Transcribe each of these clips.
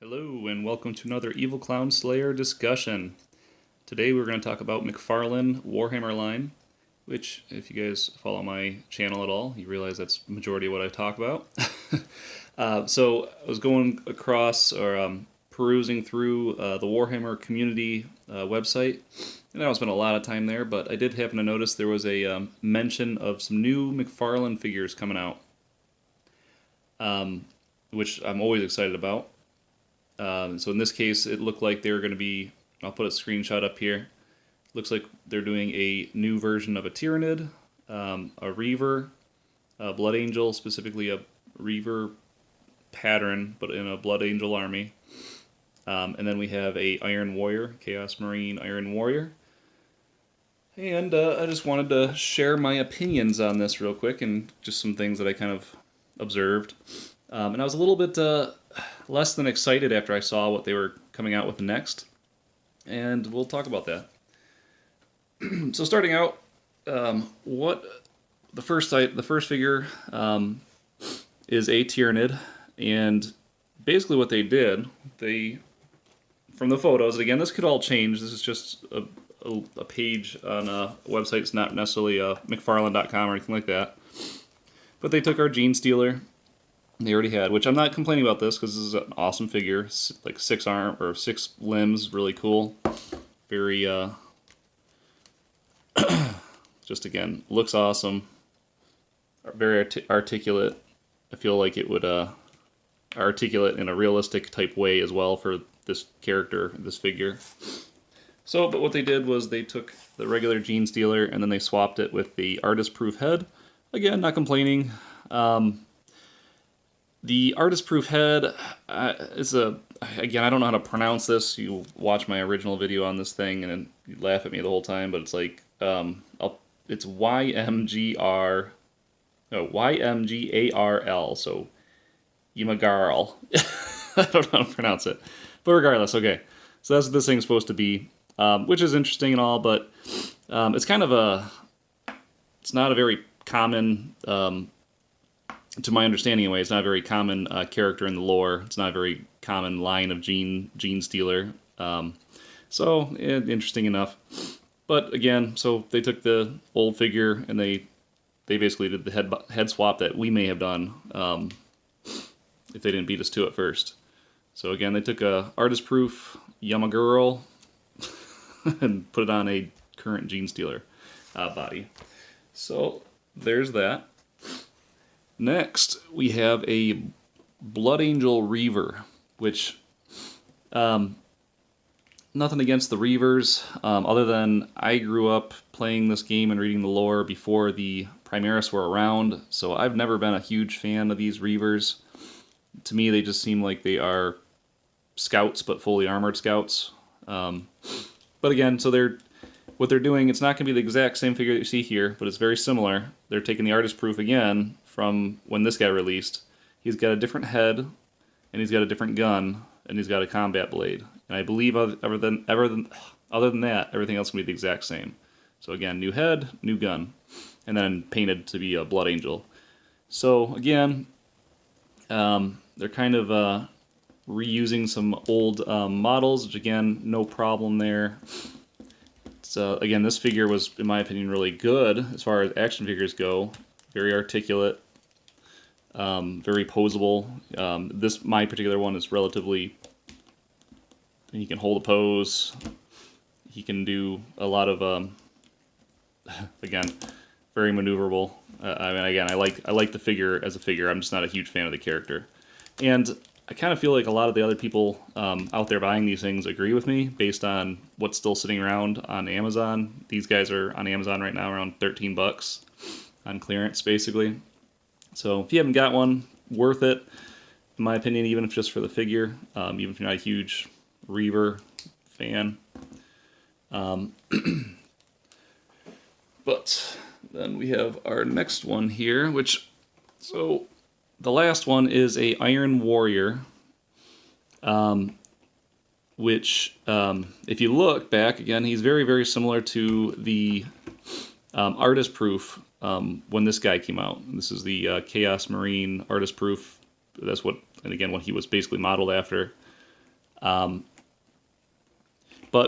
Hello, and welcome to another Evil Clown Slayer discussion. Today we're going to talk about McFarlane Warhammer line, which, if you guys follow my channel at all, you realize that's the majority of what I talk about. So I was going across, or perusing through the Warhammer community website, and I don't spend a lot of time there, but I did happen to notice there was a mention of some new McFarlane figures coming out, which I'm always excited about. So in this case, it looked like they were going to be, I'll put a screenshot up here. Looks like they're doing a new version of a Tyrannid, a Reaver, a Blood Angel, specifically a Reaver pattern, but in a Blood Angel army. And then we have a Iron Warrior, Chaos Marine Iron Warrior. And I just wanted to share my opinions on this real quick, and just some things that I kind of observed. And I was a little bit less than excited after I saw what they were coming out with next, and we'll talk about that. So starting out, what the first figure is a Tyrannid, and basically what they did, from the photos, and again, this could all change. This is just a page on a website. It's not necessarily McFarlane.com or anything like that. But they took our Gene Stealer. They already had, which I'm not complaining about this because this is an awesome figure. Like 6 limbs, really cool. Very, just again, looks awesome. Very articulate. I feel like it would articulate in a realistic type way as well for this character, this figure. So, but what they did was they took the regular Gene Stealer and then they swapped it with the artist-proof head. Again, not complaining. The artist-proof head is again, I don't know how to pronounce this. You watch my original video on this thing and you laugh at me the whole time, but it's like, it's YMGARL, so Ymagarl. I don't know how to pronounce it. But regardless, okay. So that's what this thing's supposed to be, which is interesting and all, but it's kind of it's not a very common, to my understanding anyway, it's not a very common character in the lore. It's not a very common line of Gene Stealer. So, interesting enough. But again, so they took the old figure and they basically did the head swap that we may have done if they didn't beat us to it first. So again, they took a artist-proof Yamaguro and put it on a current Gene Stealer body. So there's that. Next, we have a Blood Angel Reaver, which, nothing against the Reavers, other than I grew up playing this game and reading the lore before the Primaris were around, so I've never been a huge fan of these Reavers. To me, they just seem like they are scouts, but fully armored scouts. But again, so what they're doing, it's not going to be the exact same figure that you see here, but it's very similar. They're taking the artist proof again from when this guy released. He's got a different head, and he's got a different gun, and he's got a combat blade. And I believe other than that, everything else will be the exact same. So again, new head, new gun, and then painted to be a Blood Angel. So again, they're kind of reusing some old models, which again, no problem there. So again, this figure was, in my opinion, really good as far as action figures go. Very articulate, very posable. My particular one is relatively, he can hold a pose. He can do a lot of, again, very maneuverable. I mean, again, I like the figure as a figure. I'm just not a huge fan of the character. And I kind of feel like a lot of the other people out there buying these things agree with me based on what's still sitting around on Amazon. These guys are on Amazon right now around $13 on clearance, basically. So if you haven't got one, worth it, in my opinion, even if just for the figure, even if you're not a huge Reaver fan. But then we have our next one here, so the last one is a Iron Warrior, which, if you look back, again, he's very, very similar to the artist proof when this guy came out. This is the Chaos Marine artist proof. That's what, and again, what he was basically modeled after. But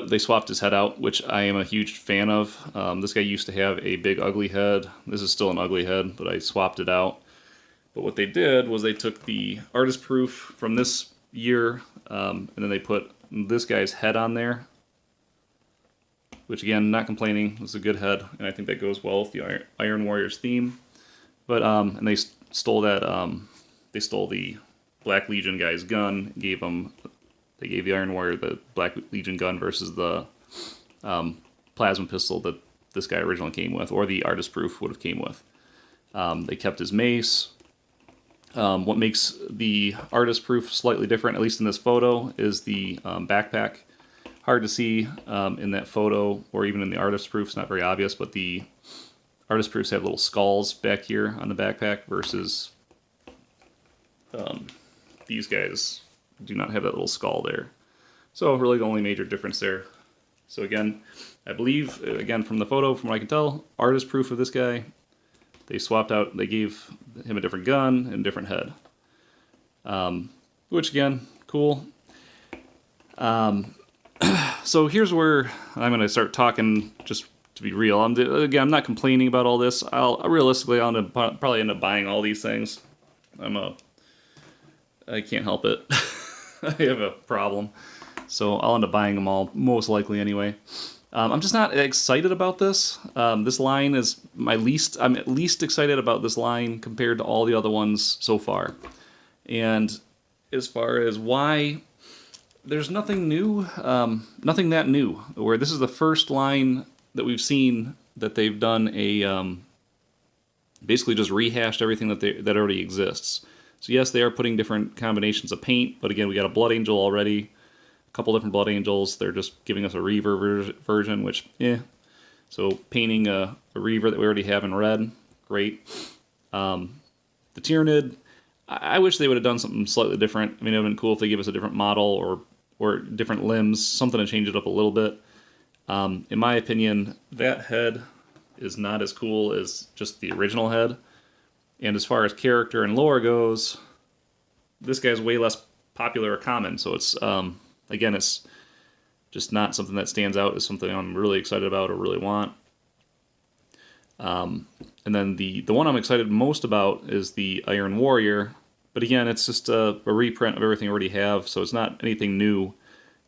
they swapped his head out, which I am a huge fan of. This guy used to have a big ugly head. This is still an ugly head, but I swapped it out. But what they did was they took the artist proof from this year, and then they put this guy's head on there. Which again, not complaining, it's a good head, and I think that goes well with the Iron Warriors theme. But and they stole that. They stole the Black Legion guy's gun. They gave the Iron Warrior the Black Legion gun versus the plasma pistol that this guy originally came with, or the artist proof would have came with. They kept his mace. What makes the artist proof slightly different, at least in this photo, is the backpack. Hard to see in that photo, or even in the artist proof. It's not very obvious, but the artist proofs have little skulls back here on the backpack versus these guys do not have that little skull there. So really the only major difference there. So again, I believe, again from the photo, from what I can tell, artist proof of this guy, they swapped out, they gave him a different gun and a different head. Which again, cool. So here's where I'm going to start talking, just to be real. Again, I'm not complaining about all this. Realistically, I'll probably end up buying all these things. I can't help it. I have a problem. So I'll end up buying them all, most likely anyway. I'm just not excited about this. This line is I'm at least excited about this line compared to all the other ones so far. And as far as why, there's nothing new, nothing that new. Where this is the first line that we've seen that they've done basically just rehashed everything that already exists. So yes, they are putting different combinations of paint, but again, we got a Blood Angel already, a couple different Blood Angels. They're just giving us a Reaver version, which, So painting a Reaver that we already have in red, great. The Tyranid, I wish they would have done something slightly different. I mean, it would have been cool if they gave us a different model or different limbs, something to change it up a little bit. In my opinion, that head is not as cool as just the original head. And as far as character and lore goes, this guy's way less popular or common. So it's, again, it's just not something that stands out as something I'm really excited about or really want. And then the one I'm excited most about is the Iron Warrior. But again, it's just a reprint of everything I already have, so it's not anything new.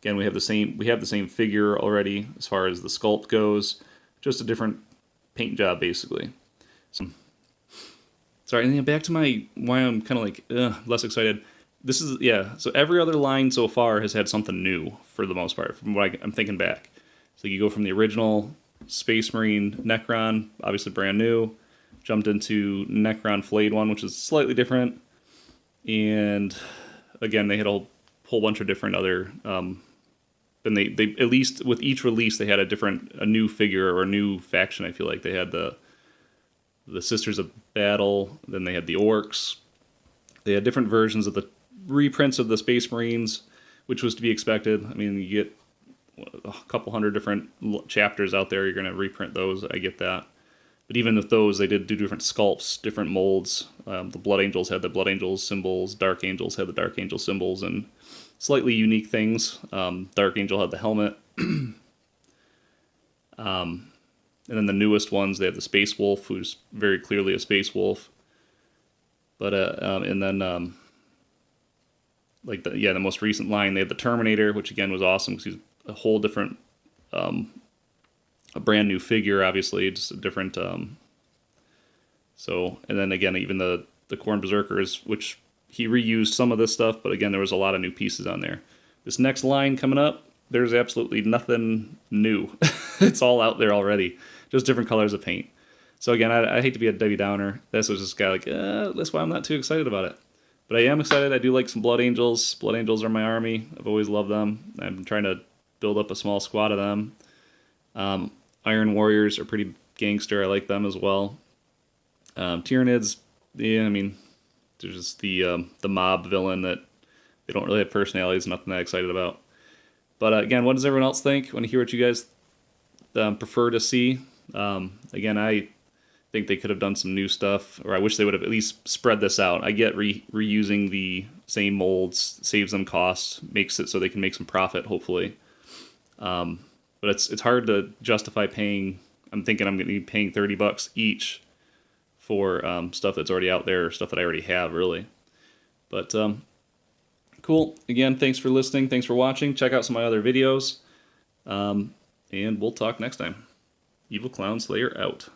Again, we have the same figure already as far as the sculpt goes, just a different paint job basically. So, sorry, and then back to why I'm kind of like less excited. This is, so every other line so far has had something new for the most part, from what I'm thinking back. So you go from the original Space Marine Necron, obviously brand new, jumped into Necron Flayed one, which is slightly different, and again, they had a whole bunch of different other, and they at least with each release, they had a new figure or a new faction, I feel like. They had the Sisters of Battle, then they had the Orcs. They had different versions of the reprints of the Space Marines, which was to be expected. I mean, you get a couple hundred different chapters out there, you're going to reprint those, I get that. But even with those, they did do different sculpts, different molds. The Blood Angels had the Blood Angels symbols, Dark Angels had the Dark Angel symbols, and slightly unique things. Dark Angel had the helmet. And then the newest ones, they have the Space Wolf, who's very clearly a Space Wolf. But and then like the most recent line, they had the Terminator, which again was awesome because he's a whole different, a brand new figure, obviously, just a different. So, and then again, even the Khorne Berserkers, which he reused some of this stuff, but again, there was a lot of new pieces on there. This next line coming up, there's absolutely nothing new. It's all out there already, just different colors of paint. So again, I hate to be a Debbie Downer. This was just kind of like, that's why I'm not too excited about it. But I am excited. I do like some Blood Angels. Blood Angels are my army. I've always loved them. I'm trying to build up a small squad of them. Iron Warriors are pretty gangster. I like them as well. Tyranids, I mean, they're just the mob villain that they don't really have personalities. Nothing that excited about. But again, what does everyone else think? I want to hear what you guys prefer to see. Again, think they could have done some new stuff, or I wish they would have at least spread this out. I get reusing the same molds saves them costs, makes it so they can make some profit, hopefully. But it's hard to justify paying. I'm thinking I'm going to be paying $30 each for stuff that's already out there, or stuff that I already have, really. But cool. Again, thanks for listening. Thanks for watching. Check out some of my other videos. And we'll talk next time. Evil Clown Slayer out.